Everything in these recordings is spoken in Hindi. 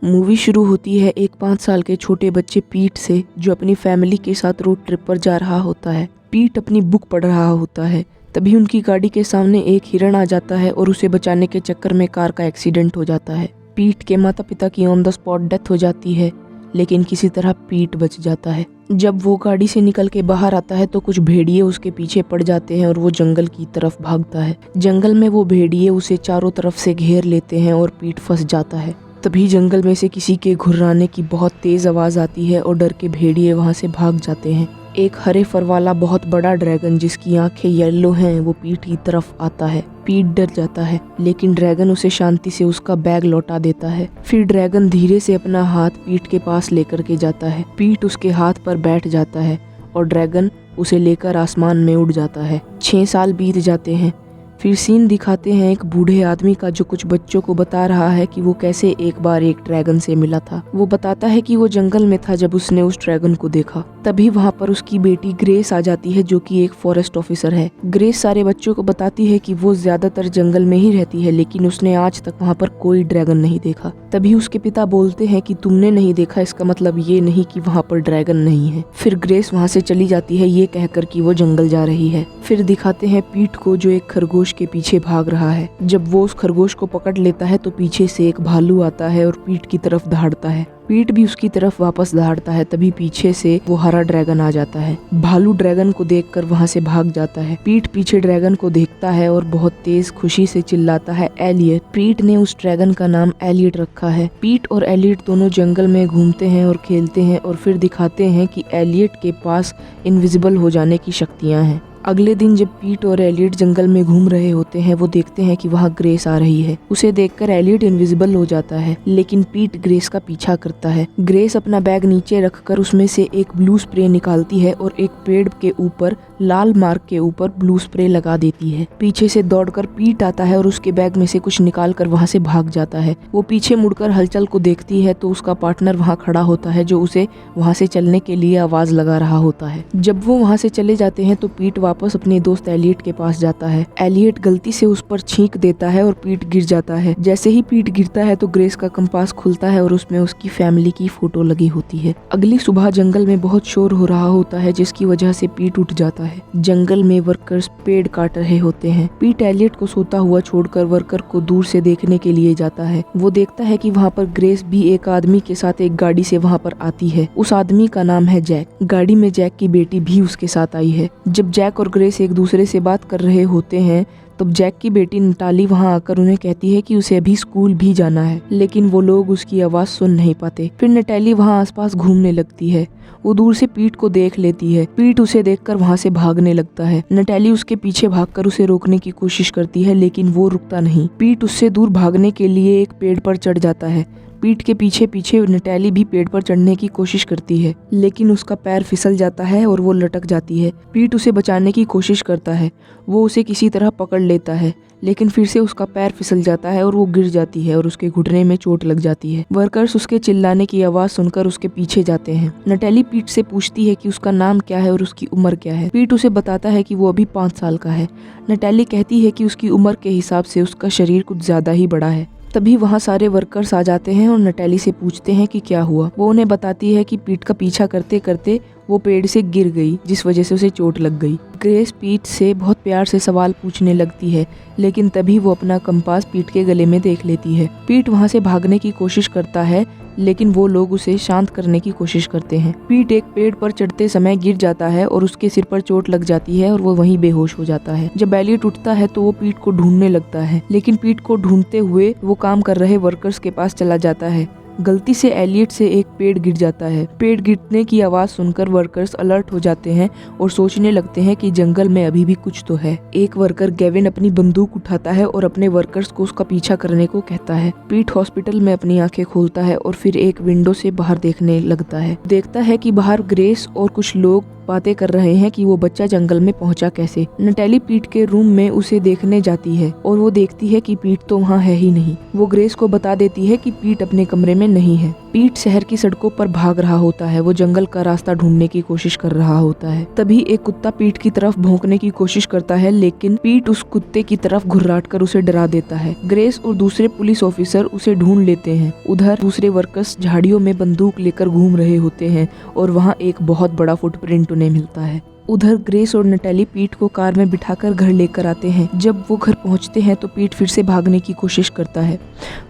मूवी शुरू होती है एक 5 साल के छोटे बच्चे पीट से, जो अपनी फैमिली के साथ रोड ट्रिप पर जा रहा होता है। पीट अपनी बुक पढ़ रहा होता है, तभी उनकी गाड़ी के सामने एक हिरण आ जाता है और उसे बचाने के चक्कर में कार का एक्सीडेंट हो जाता है। पीट के माता पिता की ऑन द स्पॉट डेथ हो जाती है, लेकिन किसी तरह पीट बच जाता है। जब वो गाड़ी से निकल के बाहर आता है तो कुछ भेड़िए उसके पीछे पड़ जाते हैं और वो जंगल की तरफ भागता है। जंगल में वो भेड़िए उसे चारों तरफ से घेर लेते हैं और पीट फंस जाता है। तभी जंगल में से किसी के घुर्राने की बहुत तेज आवाज आती है और डर के भेड़िए वहां से भाग जाते हैं। एक हरे फर वाला बहुत बड़ा ड्रैगन जिसकी आंखें येलो हैं वो पीट की तरफ आता है। पीट डर जाता है, लेकिन ड्रैगन उसे शांति से उसका बैग लौटा देता है। फिर ड्रैगन धीरे से अपना हाथ पीट के पास लेकर के जाता है। पीट उसके हाथ पर बैठ जाता है और ड्रैगन उसे लेकर आसमान में उड़ जाता है। 6 साल बीत जाते हैं। फिर सीन दिखाते हैं एक बूढ़े आदमी का, जो कुछ बच्चों को बता रहा है कि वो कैसे एक बार एक ड्रैगन से मिला था। वो बताता है कि वो जंगल में था जब उसने उस ड्रैगन को देखा। तभी वहाँ पर उसकी बेटी ग्रेस आ जाती है, जो कि एक फॉरेस्ट ऑफिसर है। ग्रेस सारे बच्चों को बताती है कि वो ज्यादातर जंगल में ही रहती है, लेकिन उसने आज तक वहाँ पर कोई ड्रैगन नहीं देखा। तभी उसके पिता बोलते हैं कि तुमने नहीं देखा, इसका मतलब ये नहीं कि वहाँ पर ड्रैगन नहीं है। फिर ग्रेस वहाँ से चली जाती है, ये कहकर कि वो जंगल जा रही है। फिर दिखाते हैं पीट को, जो एक खरगोश के पीछे भाग रहा है। जब वो उस खरगोश को पकड़ लेता है तो पीछे से एक भालू आता है और पीट की तरफ दहाड़ता है। पीट भी उसकी तरफ वापस दहाड़ता है, तभी पीछे से वो हरा ड्रैगन आ जाता है। भालू ड्रैगन को देखकर वहां से भाग जाता है। पीट पीछे ड्रैगन को देखता है और बहुत तेज खुशी से चिल्लाता है, एलियट। पीट ने उस ड्रैगन का नाम एलियट रखा है। पीट और एलियट दोनों जंगल में घूमते हैं और खेलते हैं और फिर दिखाते हैं कि एलियट के पास इनविजिबल हो जाने की शक्तियां हैं। अगले दिन जब पीट और एलियट जंगल में घूम रहे होते हैं, वो देखते हैं कि वहाँ ग्रेस आ रही है। उसे देखकर एलियट इनविजिबल हो जाता है, लेकिन पीट ग्रेस का पीछा करता है। ग्रेस अपना बैग नीचे रखकर उसमें से एक ब्लू स्प्रे निकालती है और एक पेड़ के ऊपर लाल मार्क के ऊपर ब्लू स्प्रे लगा देती है। पीछे से दौड़कर पीट आता है और उसके बैग में से कुछ निकाल कर वहाँ से भाग जाता है। वो पीछे मुड़कर हलचल को देखती है तो उसका पार्टनर वहाँ खड़ा होता है, जो उसे वहाँ से चलने के लिए आवाज लगा रहा होता है। जब वो वहाँ से चले जाते हैं तो पीट वापस अपने दोस्त एलियट के पास जाता है। एलियट गलती से उस पर छींक देता है और पीट गिर जाता है। जैसे ही पीट गिरता है तो ग्रेस का कंपास खुलता है और उसमें उसकी फैमिली की फोटो लगी होती है। अगली सुबह जंगल में बहुत शोर हो रहा होता है, जिसकी वजह से पीट उठ जाता है। जंगल में वर्कर्स पेड़ काट रहे होते हैं। पीट एलियट को सोता हुआ छोड़कर वर्कर को दूर से देखने के लिए जाता है। वो देखता है कि वहाँ पर ग्रेस भी एक आदमी के साथ एक गाड़ी से वहाँ पर आती है। उस आदमी का नाम है जैक। गाड़ी में जैक की बेटी भी उसके साथ आई है। जब जैक और ग्रेस एक दूसरे से बात कर रहे होते हैं तब जैक की बेटी नटाली वहां आकर उन्हें कहती है कि उसे अभी स्कूल भी जाना है, लेकिन वो लोग उसकी आवाज सुन नहीं पाते। फिर नटाली वहां आसपास घूमने लगती है। वो दूर से पीट को देख लेती है। पीट उसे देखकर वहां से भागने लगता है। नटाली उसके पीछे भागकर उसे रोकने की कोशिश करती है, लेकिन वो रुकता नहीं। पीट उससे दूर भागने के लिए एक पेड़ पर चढ़ जाता है। पीट के पीछे पीछे नटाली भी पेड़ पर चढ़ने की कोशिश करती है, लेकिन उसका पैर फिसल जाता है और वो लटक जाती है। पीट उसे बचाने की कोशिश करता है। वो उसे किसी तरह पकड़ लेता है, लेकिन फिर से उसका पैर फिसल जाता है और वो गिर जाती है और उसके घुटने में चोट लग जाती है। वर्कर्स उसके चिल्लाने की आवाज सुनकर उसके पीछे जाते हैं। नटाली पीट से पूछती है कि उसका नाम क्या है और उसकी उम्र क्या है। पीट उसे बताता है कि वो अभी 5 साल का है। नटाली कहती है कि उसकी उम्र के हिसाब से उसका शरीर कुछ ज्यादा ही बड़ा है। तभी वहाँ सारे वर्कर्स आ जाते हैं और नटाली से पूछते हैं कि क्या हुआ। वो उन्हें बताती है कि पीट का पीछा करते करते वो पेड़ से गिर गई, जिस वजह से उसे चोट लग गई। ग्रेस पीट से बहुत प्यार से सवाल पूछने लगती है, लेकिन तभी वो अपना कंपास पीट के गले में देख लेती है। पीट वहाँ से भागने की कोशिश करता है, लेकिन वो लोग उसे शांत करने की कोशिश करते हैं। पीट एक पेड़ पर चढ़ते समय गिर जाता है और उसके सिर पर चोट लग जाती है और वो वहीं बेहोश हो जाता है। जब एलियट उठता है तो वो पीट को ढूंढने लगता है, लेकिन पीट को ढूंढते हुए वो काम कर रहे वर्कर्स के पास चला जाता है। गलती से एलियट से एक पेड़ गिर जाता है। पेड़ गिरने की आवाज सुनकर वर्कर्स अलर्ट हो जाते हैं और सोचने लगते हैं कि जंगल में अभी भी कुछ तो है। एक वर्कर गेविन अपनी बंदूक उठाता है और अपने वर्कर्स को उसका पीछा करने को कहता है। पीट हॉस्पिटल में अपनी आंखें खोलता है और फिर एक विंडो से बाहर देखने लगता है। देखता है कि बाहर ग्रेस और कुछ लोग बातें कर रहे हैं कि वो बच्चा जंगल में पहुंचा कैसे। नटाली पीट के रूम में उसे देखने जाती है और वो देखती है कि पीट तो वहाँ है ही नहीं। वो ग्रेस को बता देती है कि पीट अपने कमरे में नहीं है। पीट शहर की सड़कों पर भाग रहा होता है। वो जंगल का रास्ता ढूंढने की कोशिश कर रहा होता है। तभी एक कुत्ता पीट की तरफ भौंकने की कोशिश करता है, लेकिन पीट उस कुत्ते की तरफ घुर्राट कर उसे डरा देता है। ग्रेस और दूसरे पुलिस ऑफिसर उसे ढूंढ लेते हैं। उधर दूसरे वर्कर्स झाड़ियों में बंदूक लेकर घूम रहे होते हैं और वहाँ एक बहुत बड़ा फुटप्रिंट उन्हें मिलता है। उधर ग्रेस और नटैली पीट को कार में बिठाकर घर लेकर आते हैं। जब वो घर पहुंचते हैं तो पीट फिर से भागने की कोशिश करता है।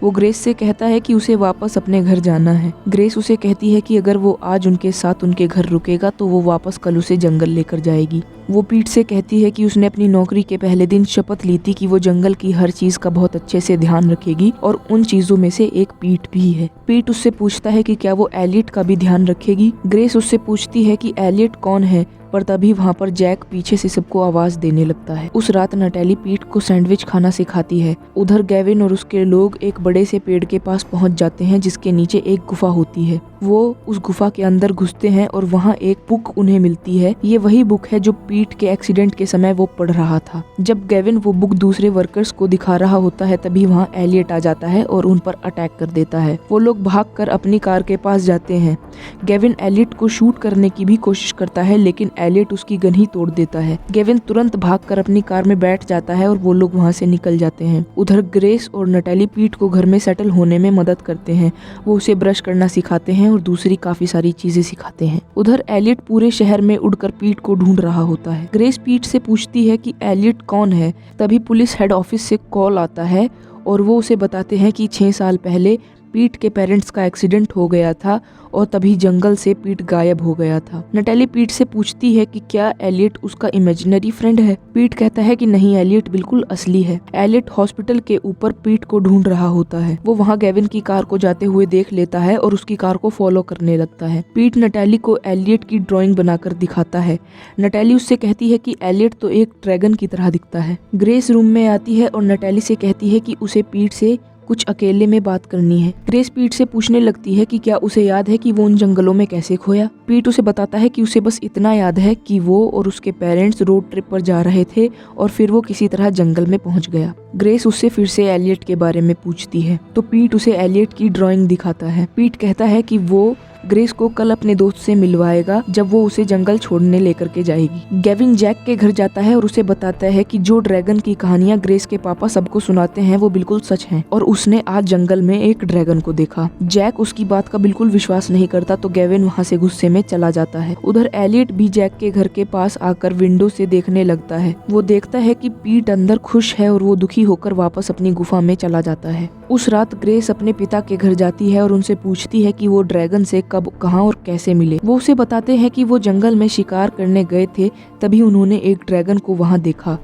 वो ग्रेस से कहता है कि उसे वापस अपने घर जाना है। ग्रेस उसे कहती है कि अगर वो आज उनके साथ उनके घर रुकेगा तो वो वापस कल उसे जंगल लेकर जाएगी। वो पीट से कहती है कि उसने अपनी नौकरी के पहले दिन शपथ ली थी कि वो जंगल की हर चीज का बहुत अच्छे से ध्यान रखेगी और उन चीजों में से एक पीट भी है। पीट उससे पूछता है कि क्या वो एलियट का भी ध्यान रखेगी। ग्रेस उससे पूछती है कि एलियट कौन है, पर तभी वहाँ पर जैक पीछे से सबको आवाज देने लगता है। उस रात नटैली पीट को सैंडविच खाना सिखाती है। उधर गेविन और उसके लोग एक बड़े से पेड़ के पास पहुंच जाते हैं जिसके नीचे एक गुफा होती है। वो उस गुफा के अंदर घुसते हैं और वहाँ एक बुक उन्हें मिलती है। ये वही बुक है जो पीट के एक्सीडेंट के समय वो पढ़ रहा था। जब गेविन वो बुक दूसरे वर्कर्स को दिखा रहा होता है तभी वहाँ एलियट आ जाता है और उन पर अटैक कर देता है। वो लोग भागकर अपनी कार के पास जाते हैं। गेविन एलियट को शूट करने की भी कोशिश करता है, लेकिन एलियट उसकी गन ही तोड़ देता है। गेविन तुरंत भागकर अपनी कार में बैठ जाता है और वो लोग वहाँ से निकल जाते हैं। उधर ग्रेस और नटैली पीट को घर में सेटल होने में मदद करते हैं। वो उसे ब्रश करना सिखाते हैं और दूसरी काफी सारी चीजें सिखाते हैं। उधर एलियट पूरे शहर में उड़कर पीट को ढूंढ रहा होता है। ग्रेस पीट से पूछती है कि एलियट कौन है। तभी पुलिस हेड ऑफिस से कॉल आता है और वो उसे बताते हैं कि 6 साल पहले पीट के पेरेंट्स का एक्सीडेंट हो गया था और तभी जंगल से पीट गायब हो गया था। नटैली पीट से पूछती है कि क्या एलियट उसका इमेजिनरी फ्रेंड है। पीट कहता है कि नहीं, एलियट बिल्कुल असली है। एलियट हॉस्पिटल के ऊपर पीट को ढूंढ रहा होता है। वो वहाँ गेविन की कार को जाते हुए देख लेता है और उसकी कार को फॉलो करने लगता है। पीट नटैली को एलियट की ड्राइंग बनाकर दिखाता है। नटैली उससे कहती है कि एलियट तो एक ड्रैगन की तरह दिखता है। ग्रेस रूम में आती है और नटैली से कहती है कि उसे पीट से कुछ अकेले में बात करनी है। ग्रेस पीट से पूछने लगती है कि क्या उसे याद है कि वो उन जंगलों में कैसे खोया। पीट उसे बताता है कि उसे बस इतना याद है कि वो और उसके पेरेंट्स रोड ट्रिप पर जा रहे थे और फिर वो किसी तरह जंगल में पहुंच गया। ग्रेस उससे फिर से एलियट के बारे में पूछती है तो पीट उसे एलियट की ड्राइंग दिखाता है। पीट कहता है कि वो ग्रेस को कल अपने दोस्त से मिलवाएगा जब वो उसे जंगल छोड़ने लेकर के जाएगी। गेविन जैक के घर जाता है और उसे बताता है कि जो ड्रैगन की कहानियां ग्रेस के पापा सबको सुनाते हैं वो बिल्कुल सच हैं और उसने आज जंगल में एक ड्रैगन को देखा। जैक उसकी बात का बिल्कुल विश्वास नहीं करता तो गेविन वहाँ से गुस्से में चला जाता है। उधर एलियट भी जैक के घर के पास आकर विंडो से देखने लगता है। वो देखता है कि पीट अंदर खुश है और वो दुखी होकर वापस अपनी गुफा में चला जाता है। उस रात ग्रेस अपने पिता के घर जाती है और उनसे पूछती है कि वो ड्रैगन से कब, कहां और कैसे मिले। वो उसे बताते हैं कि वो जंगल में शिकार करने गए थे, तभी उन्होंने एक ड्रैगन को वहां देखा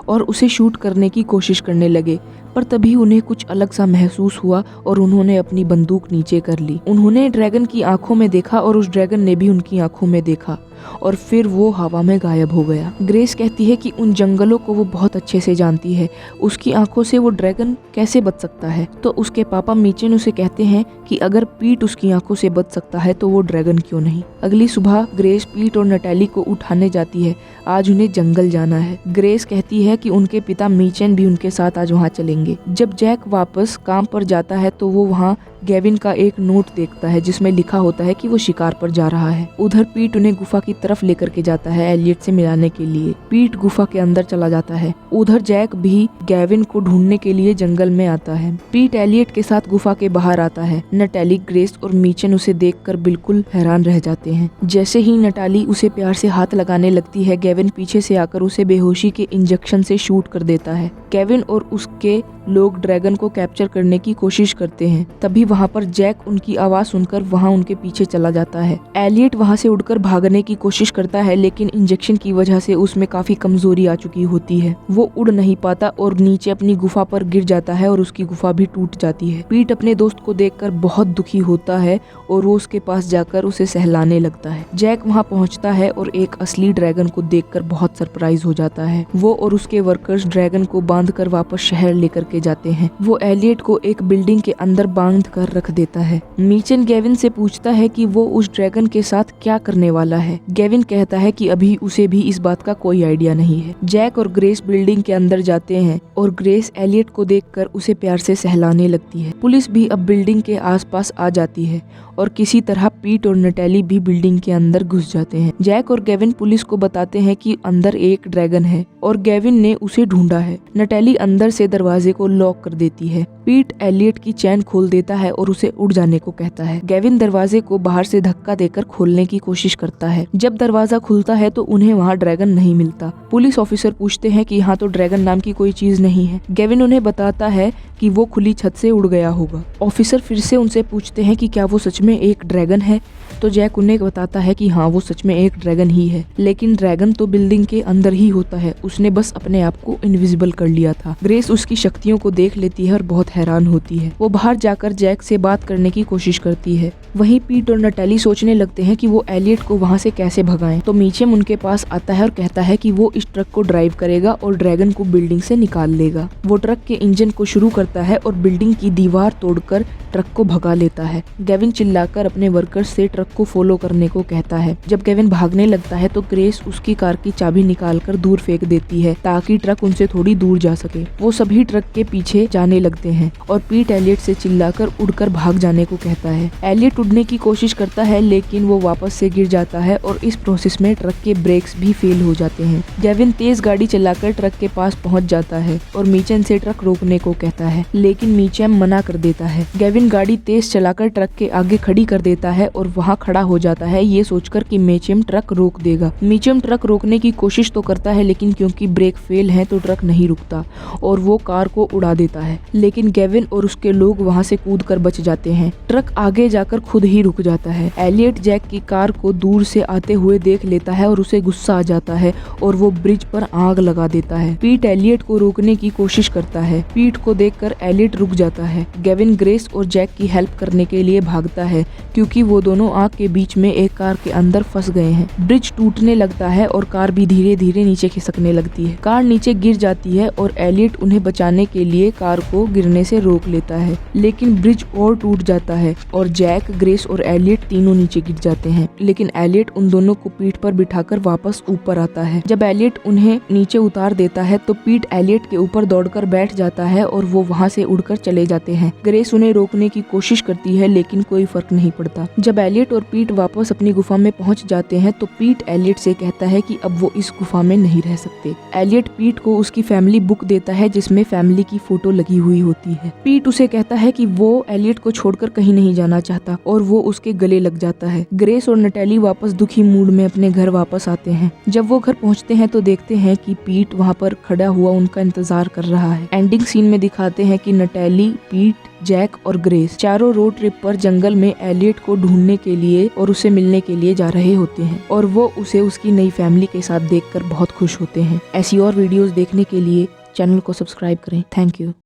और उसे शूट करने की कोशिश करने लगे, पर तभी उन्हें कुछ अलग सा महसूस हुआ और उन्होंने अपनी बंदूक नीचे कर ली। उन्होंने ड्रैगन की आंखों में देखा और उस ड्रैगन ने भी उनकी आंखों में देखा और फिर वो हवा में गायब हो गया। ग्रेस कहती है कि उन जंगलों को वो बहुत अच्छे से जानती है, उसकी आंखों से वो ड्रैगन कैसे बच सकता है। तो उसके पापा मीचेन उसे कहते हैं कि अगर पीट उसकी आंखों से बच सकता है तो वो ड्रैगन क्यों नहीं। अगली सुबह ग्रेस पीट और नटैली को उठाने जाती है। आज उन्हें जंगल जाना है। ग्रेस कहती है कि उनके पिता मीचेन भी उनके साथ आज वहाँ चलेंगे। जब जैक वापस काम पर जाता है तो वो वहाँ गेविन का एक नोट देखता है जिसमें लिखा होता है कि वो शिकार पर जा रहा है। उधर पीट उन्हें गुफा की तरफ लेकर के जाता है एलियट से मिलाने के लिए। पीट गुफा के अंदर चला जाता है। उधर जैक भी गेविन को ढूंढने के लिए जंगल में आता है। पीट एलियट के साथ गुफा के बाहर आता है। नटैली, ग्रेस और मीचन उसे देखकर बिल्कुल हैरान रह जाते हैं। जैसे ही नटैली उसे प्यार से हाथ लगाने लगती है, गेविन पीछे से आकर उसे बेहोशी के इंजेक्शन से शूट कर देता है। गेविन और उसके लोग ड्रैगन को कैप्चर करने की कोशिश करते हैं। तभी वहाँ पर जैक उनकी आवाज सुनकर वहाँ उनके पीछे चला जाता है। एलियट वहाँ से उड़कर भागने की कोशिश करता है, लेकिन इंजेक्शन की वजह से उसमें काफी कमजोरी आ चुकी होती है। वो उड़ नहीं पाता और नीचे अपनी गुफा पर गिर जाता है और उसकी गुफा भी टूट जाती है। पीट अपने दोस्त को देखकर बहुत दुखी होता है और वो उसके पास जाकर उसे सहलाने लगता है। जैक वहाँ पहुँचता है और एक असली ड्रैगन को देखकर बहुत सरप्राइज हो जाता है। वो और उसके वर्कर्स ड्रैगन को बांधकर वापस शहर लेकर के लेके जाते हैं। वो एलियट को एक बिल्डिंग के अंदर बांध कर रख देता है। मीचम गेविन से पूछता है कि वो उस ड्रैगन के साथ क्या करने वाला है। गेविन कहता है कि अभी उसे भी इस बात का कोई आइडिया नहीं है। जैक और ग्रेस बिल्डिंग के अंदर जाते हैं और ग्रेस एलियट को देखकर उसे प्यार से सहलाने लगती है। पुलिस भी अब बिल्डिंग के आसपास आ जाती है और किसी तरह पीट और नटैली भी बिल्डिंग के अंदर घुस जाते हैं। जैक और गेविन पुलिस को बताते हैं कि अंदर एक ड्रैगन है और गेविन ने उसे ढूंढा है। नटैली अंदर से दरवाजे को लॉक कर देती है। पीट एलियट की चैन खोल देता है और उसे उड़ जाने को कहता है। गेविन दरवाजे को बाहर से धक्का देकर खोलने की कोशिश करता है। जब दरवाजा खुलता है तो उन्हें वहाँ ड्रैगन नहीं मिलता। पुलिस ऑफिसर पूछते हैं कि यहाँ तो ड्रैगन नाम की कोई चीज नहीं है। गेविन उन्हें बताता है कि वो खुली छत से उड़ गया होगा। ऑफिसर फिर से उनसे पूछते हैं कि क्या वो सच में एक ड्रैगन है, तो जैक उन्हें बताता है कि हाँ वो सच में एक ड्रैगन ही है, लेकिन ड्रैगन तो बिल्डिंग के अंदर ही होता है, उसने बस अपने आप को इनविजिबल कर लिया था। ग्रेस उसकी शक्तियों को देख लेती है और बहुत हैरान होती है। वो बाहर जाकर जैक से बात करने की कोशिश करती है। वहीं पीट और नटैली सोचने लगते हैं कि वो एलियट को वहाँ से कैसे भगाएं। तो मीचम उनके पास आता है और कहता है कि वो इस ट्रक को ड्राइव करेगा और ड्रैगन को बिल्डिंग से निकाल लेगा। वो ट्रक के इंजन को शुरू करता है और बिल्डिंग की दीवार तोड़कर ट्रक को भगा लेता है। गेविन चिल्लाकर अपने वर्कर्स से ट्रक को फॉलो करने को कहता है। जब गेविन भागने लगता है तो ग्रेस उसकी कार की चाबी निकालकर दूर फेंक देती है ताकि ट्रक उनसे थोड़ी दूर जा सके। वो सभी ट्रक के पीछे जाने लगते हैं और पीट एलियट से चिल्लाकर उड़कर भाग जाने को कहता है। एलियट उड़ने की कोशिश करता है लेकिन वो वापस से गिर जाता है और इस प्रोसेस में ट्रक के ब्रेक्स भी फेल हो जाते हैं। गेविन तेज गाड़ी चलाकर ट्रक के पास पहुंच जाता है और मीचम से ट्रक रोकने को कहता है, लेकिन मीचम मना कर देता है। गेविन गाड़ी तेज चलाकर ट्रक के आगे खड़ी कर देता है और वहां खड़ा हो जाता है ये सोचकर कि मीचम ट्रक रोक देगा। मीचम ट्रक रोकने की कोशिश तो करता है लेकिन क्योंकि ब्रेक फेल है तो ट्रक नहीं रुकता और वो कार को उड़ा देता है, लेकिन गेविन और उसके लोग वहां से कूदकर बच जाते हैं। ट्रक आगे जाकर खुद ही रुक जाता है। एलियट जैक की कार को दूर से आते हुए देख लेता है और उसे गुस्सा आ जाता है और वो ब्रिज पर आग लगा देता है। पीट एलियट को रोकने की कोशिश करता है। पीट को देखकर एलियट रुक जाता है। गेविन ग्रेस और जैक की हेल्प करने के लिए भागता है क्योंकि वो दोनों आग के बीच में एक कार के अंदर फंस गए हैं। ब्रिज टूटने लगता है और कार भी धीरे धीरे नीचे खिसकने लगती है। कार नीचे गिर जाती है और एलियट उन्हें बचाने के लिए कार को गिरने से रोक लेता है, लेकिन ब्रिज और टूट जाता है और जैक, ग्रेस और एलियट तीनों नीचे गिर जाते हैं, लेकिन एलियट उन दोनों को पीठ पर बिठाकर वापस ऊपर आता है। जब एलियट उन्हें नीचे उतार देता है तो पीट एलियट के ऊपर दौड़कर बैठ जाता है और वो वहाँ से उड़कर चले जाते हैं। ग्रेस उन्हें रोकने की कोशिश करती है लेकिन कोई फर्क नहीं पड़ता। जब एलियट और पीट वापस अपनी गुफा में पहुंच जाते हैं तो पीट एलियट से कहता है कि अब वो इस गुफा में नहीं रह सकते। एलियट पीट को उसकी फैमिली बुक देता है जिसमें फैमिली की फोटो लगी हुई होती है। पीट उसे कहता है कि वो एलियट को छोड़कर कहीं नहीं जाना चाहता और वो उसके गले लग जाता है। ग्रेस और नटैली वापस दुखी मूड में अपने घर वापस आते हैं। जब वो घर पहुंचते हैं तो देखते हैं कि पीट वहाँ पर खड़ा हुआ उनका इंतजार कर रहा है। एंडिंग सीन में दिखाते हैं कि नटैली, पीट, जैक और ग्रेस चारों रोड ट्रिप पर जंगल में एलियट को ढूंढने के लिए और उसे मिलने के लिए जा रहे होते हैं और वो उसे उसकी नई फैमिली के साथ देखकर बहुत खुश होते हैं। ऐसी और वीडियोस देखने के लिए चैनल को सब्सक्राइब करें। Thank you.